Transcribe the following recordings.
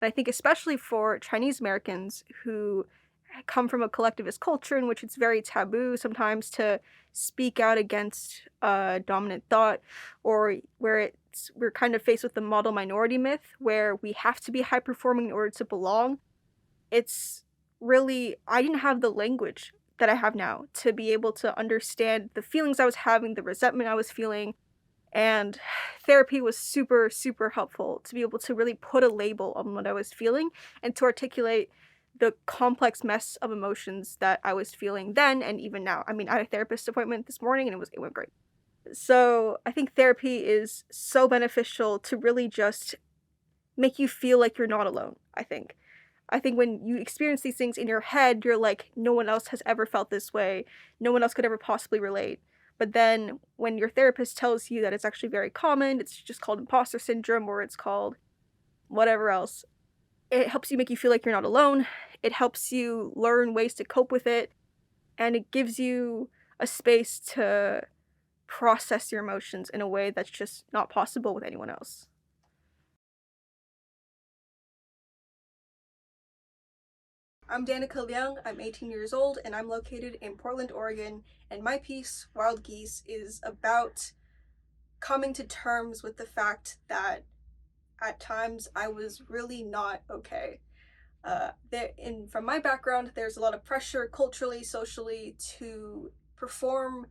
And I think especially for Chinese Americans who come from a collectivist culture in which it's very taboo sometimes to speak out against dominant thought, or where we're kind of faced with the model minority myth where we have to be high performing in order to belong. It's really, I didn't have the language that I have now to be able to understand the feelings I was having, the resentment I was feeling, and therapy was super, super helpful to be able to really put a label on what I was feeling and to articulate the complex mess of emotions that I was feeling then and even now. I mean, I had a therapist appointment this morning and it went great. So I think therapy is so beneficial to really just make you feel like you're not alone, I think. I think when you experience these things in your head, you're like, no one else has ever felt this way. No one else could ever possibly relate. But then when your therapist tells you that it's actually very common, it's just called imposter syndrome or it's called whatever else, it helps you make you feel like you're not alone. It helps you learn ways to cope with it. And it gives you a space to process your emotions in a way that's just not possible with anyone else. I'm Danica Liang, I'm 18 years old, and I'm located in Portland, Oregon, and my piece, Wild Geese, is about coming to terms with the fact that at times I was really not okay. From my background, there's a lot of pressure culturally, socially, to perform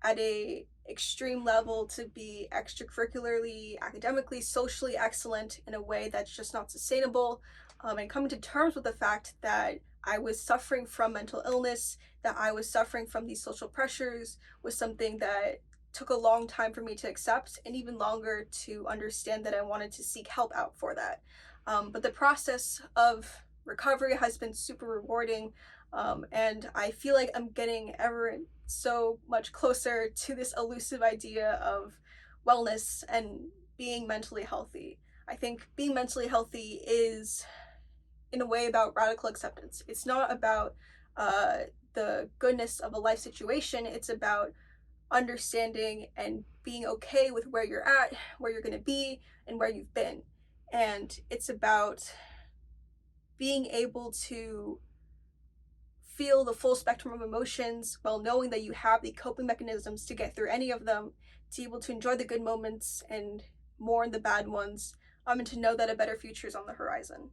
at a extreme level, to be extracurricularly, academically, socially excellent in a way that's just not sustainable, and coming to terms with the fact that I was suffering from mental illness, that I was suffering from these social pressures, was something that took a long time for me to accept, and even longer to understand that I wanted to seek help out for that. But the process of recovery has been super rewarding, and I feel like I'm getting ever so much closer to this elusive idea of wellness and being mentally healthy. I think being mentally healthy is, in a way, about radical acceptance. It's not about uh, the goodness of a life situation, it's about understanding and being okay with where you're at, where you're going to be, and where you've been. And it's about being able to feel the full spectrum of emotions while knowing that you have the coping mechanisms to get through any of them, to be able to enjoy the good moments and mourn the bad ones, and to know that a better future is on the horizon.